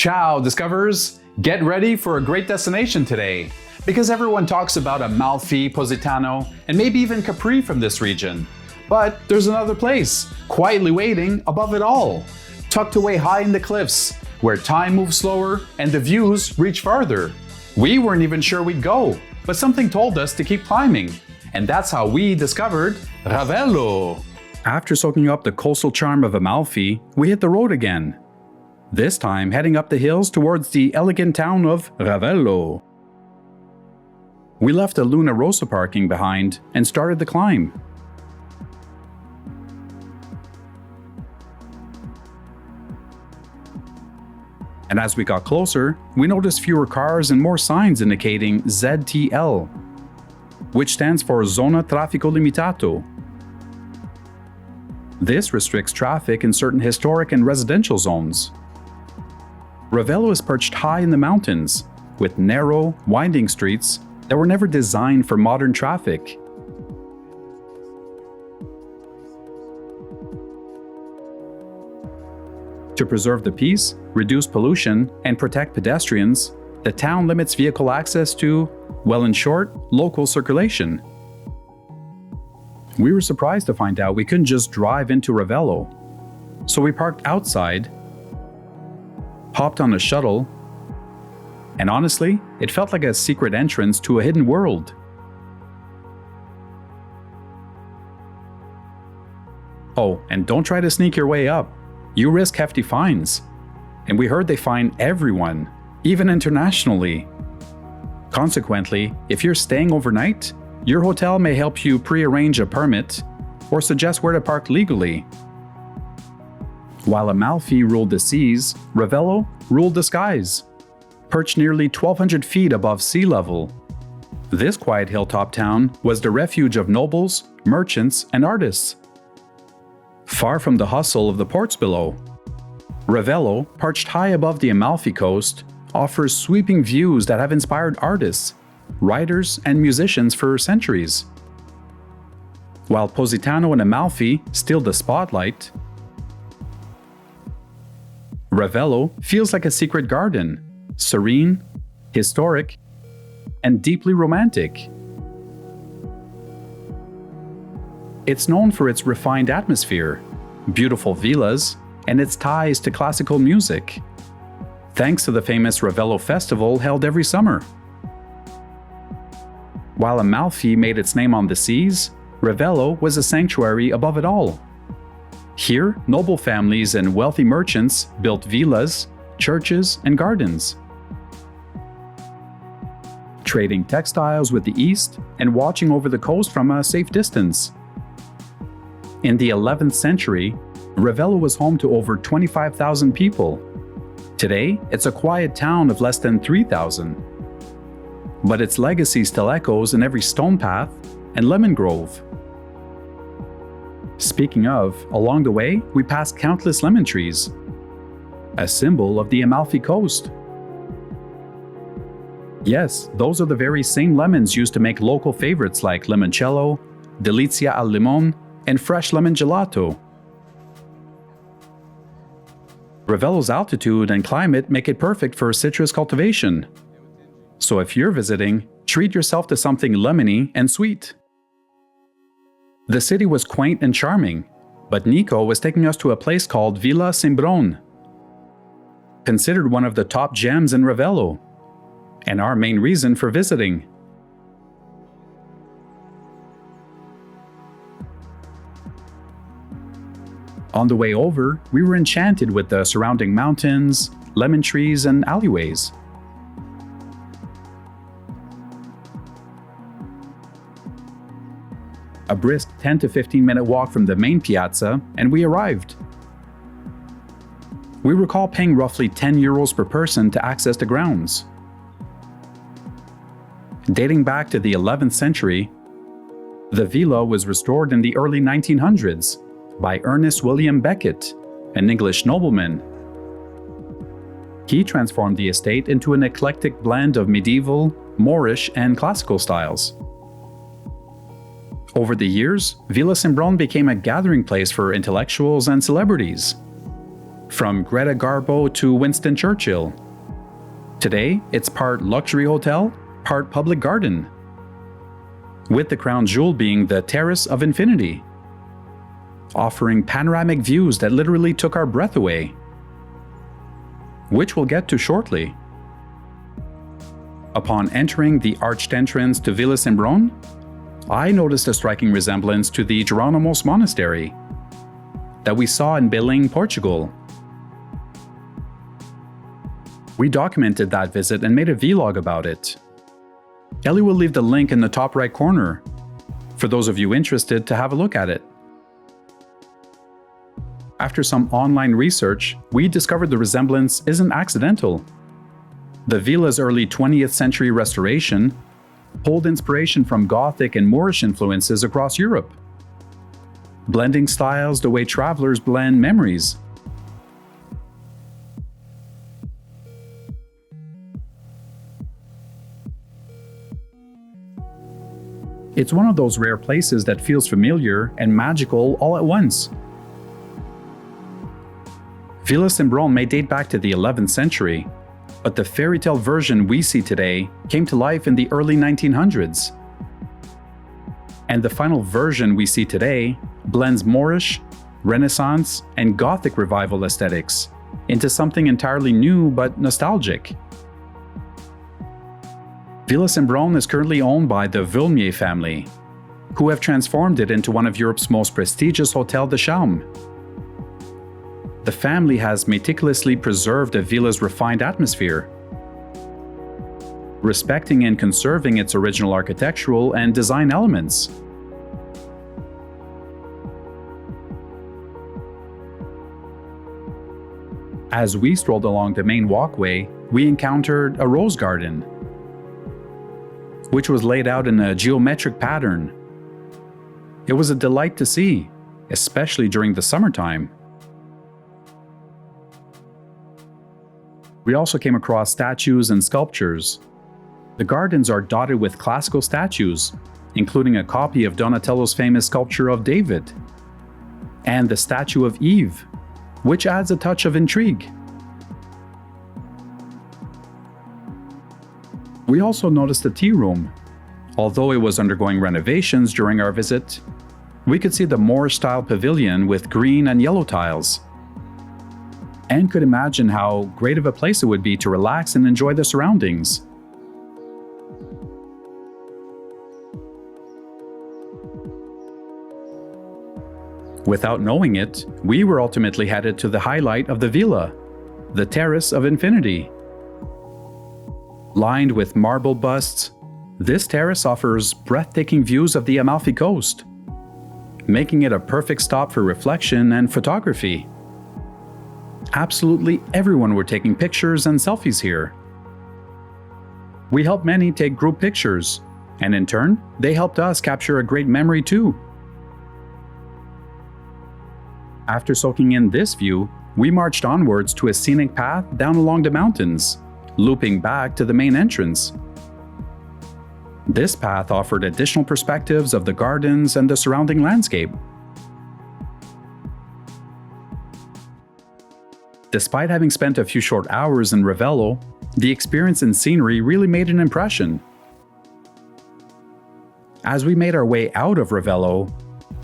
Ciao, discoverers! Get ready for a great destination today, because everyone talks about Amalfi, Positano, and maybe even Capri from this region. But there's another place, quietly waiting above it all, tucked away high in the cliffs, where time moves slower and the views reach farther. We weren't even sure we'd go, but something told us to keep climbing, and that's how we discovered Ravello. After soaking up the coastal charm of Amalfi, we hit the road again. This time heading up the hills towards the elegant town of Ravello. We left the Luna Rossa parking behind and started the climb. And as we got closer, we noticed fewer cars and more signs indicating ZTL, which stands for Zona Traffico Limitato. This restricts traffic in certain historic and residential zones. Ravello is perched high in the mountains, with narrow, winding streets that were never designed for modern traffic. To preserve the peace, reduce pollution, and protect pedestrians, the town limits vehicle access to, well, in short, local circulation. We were surprised to find out we couldn't just drive into Ravello, so we parked outside, hopped on a shuttle, and honestly, it felt like a secret entrance to a hidden world. Oh, and don't try to sneak your way up. You risk hefty fines. And we heard they fine everyone, even internationally. Consequently, if you're staying overnight, your hotel may help you pre-arrange a permit or suggest where to park legally. While Amalfi ruled the seas, Ravello ruled the skies, perched nearly 1,200 feet above sea level. This quiet hilltop town was the refuge of nobles, merchants, and artists. Far from the hustle of the ports below, Ravello, perched high above the Amalfi Coast, offers sweeping views that have inspired artists, writers, and musicians for centuries. While Positano and Amalfi steal the spotlight, Ravello feels like a secret garden, serene, historic, and deeply romantic. It's known for its refined atmosphere, beautiful villas, and its ties to classical music, thanks to the famous Ravello Festival held every summer. While Amalfi made its name on the seas, Ravello was a sanctuary above it all. Here, noble families and wealthy merchants built villas, churches, and gardens, trading textiles with the East and watching over the coast from a safe distance. In the 11th century, Ravello was home to over 25,000 people. Today, it's a quiet town of less than 3,000. But its legacy still echoes in every stone path and lemon grove. Speaking of, along the way, we passed countless lemon trees, a symbol of the Amalfi Coast. Yes, those are the very same lemons used to make local favorites like limoncello, delizia al limon, and fresh lemon gelato. Ravello's altitude and climate make it perfect for citrus cultivation. So if you're visiting, treat yourself to something lemony and sweet. The city was quaint and charming, but Nico was taking us to a place called Villa Cimbrone, considered one of the top gems in Ravello, and our main reason for visiting. On the way over, we were enchanted with the surrounding mountains, lemon trees, and alleyways. A brisk 10 to 15 minute walk from the main piazza, and we arrived. We recall paying roughly €10 per person to access the grounds. Dating back to the 11th century, the villa was restored in the early 1900s by Ernest William Beckett, an English nobleman. He transformed the estate into an eclectic blend of medieval, Moorish, and classical styles. Over the years, Villa Cimbrone became a gathering place for intellectuals and celebrities. from Greta Garbo to Winston Churchill. Today, it's part luxury hotel, part public garden, with the crown jewel being the Terrace of Infinity, offering panoramic views that literally took our breath away, which we'll get to shortly. Upon entering the arched entrance to Villa Cimbrone, I noticed a striking resemblance to the Geronimos Monastery that we saw in Belém, Portugal. We documented that visit and made a vlog about it. Ellie will leave the link in the top right corner for those of you interested to have a look at it. After some online research, we discovered the resemblance isn't accidental. The villa's early 20th century restoration pulled inspiration from Gothic and Moorish influences across Europe, blending styles the way travelers blend memories. It's one of those rare places that feels familiar and magical all at once. Villa Cimbrone may date back to the 11th century, but the fairy tale version we see today came to life in the early 1900s. And the final version we see today blends Moorish, Renaissance, and Gothic revival aesthetics into something entirely new but nostalgic. Villa Cimbrone is currently owned by the Vulmier family, who have transformed it into one of Europe's most prestigious hôtels de charme. The family has meticulously preserved the villa's refined atmosphere, respecting and conserving its original architectural and design elements. As we strolled along the main walkway, we encountered a rose garden, which was laid out in a geometric pattern. It was a delight to see, especially during the summertime. We also came across statues and sculptures. The gardens are dotted with classical statues, including a copy of Donatello's famous sculpture of David, and the statue of Eve, which adds a touch of intrigue. We also noticed the tea room. Although it was undergoing renovations during our visit, we could see the Moorish-style pavilion with green and yellow tiles, and could imagine how great of a place it would be to relax and enjoy the surroundings. Without knowing it, we were ultimately headed to the highlight of the villa, the Terrace of Infinity. Lined with marble busts, this terrace offers breathtaking views of the Amalfi Coast, making it a perfect stop for reflection and photography. Absolutely everyone were taking pictures and selfies here. We helped many take group pictures, and in turn, they helped us capture a great memory too. After soaking in this view, we marched onwards to a scenic path down along the mountains, looping back to the main entrance. This path offered additional perspectives of the gardens and the surrounding landscape. Despite having spent a few short hours in Ravello, the experience in scenery really made an impression. As we made our way out of Ravello,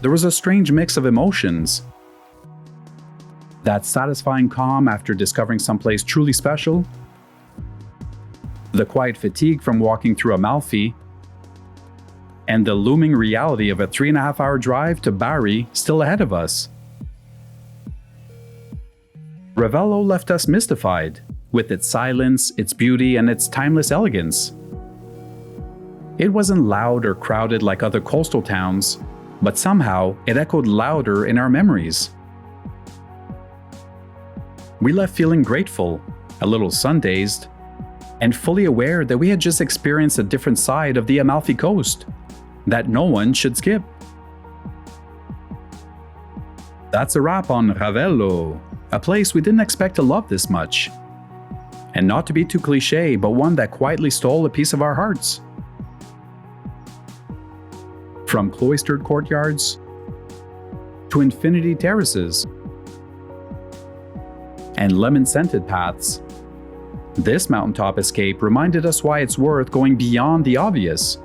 there was a strange mix of emotions. That satisfying calm after discovering someplace truly special, the quiet fatigue from walking through Amalfi, and the looming reality of a 3.5-hour drive to Bari still ahead of us. Ravello left us mystified, with its silence, its beauty, and its timeless elegance. It wasn't loud or crowded like other coastal towns, but somehow it echoed louder in our memories. We left feeling grateful, a little sun-dazed, and fully aware that we had just experienced a different side of the Amalfi Coast that no one should skip. That's a wrap on Ravello, a place we didn't expect to love this much. And not to be too cliché, but one that quietly stole a piece of our hearts. From cloistered courtyards to infinity terraces, and lemon-scented paths. This mountaintop escape reminded us why it's worth going beyond the obvious.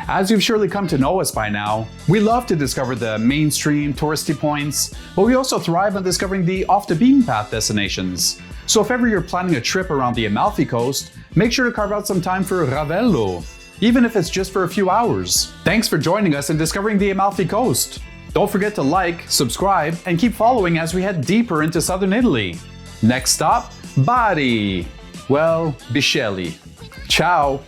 As you've surely come to know us by now, we love to discover the mainstream touristy points, but we also thrive on discovering the off-the-beaten-path destinations. So if ever you're planning a trip around the Amalfi Coast, make sure to carve out some time for Ravello, even if it's just for a few hours. Thanks for joining us in discovering the Amalfi Coast. Don't forget to like, subscribe, and keep following as we head deeper into southern Italy. Next stop, Bari. Well, Bisceglie. Ciao!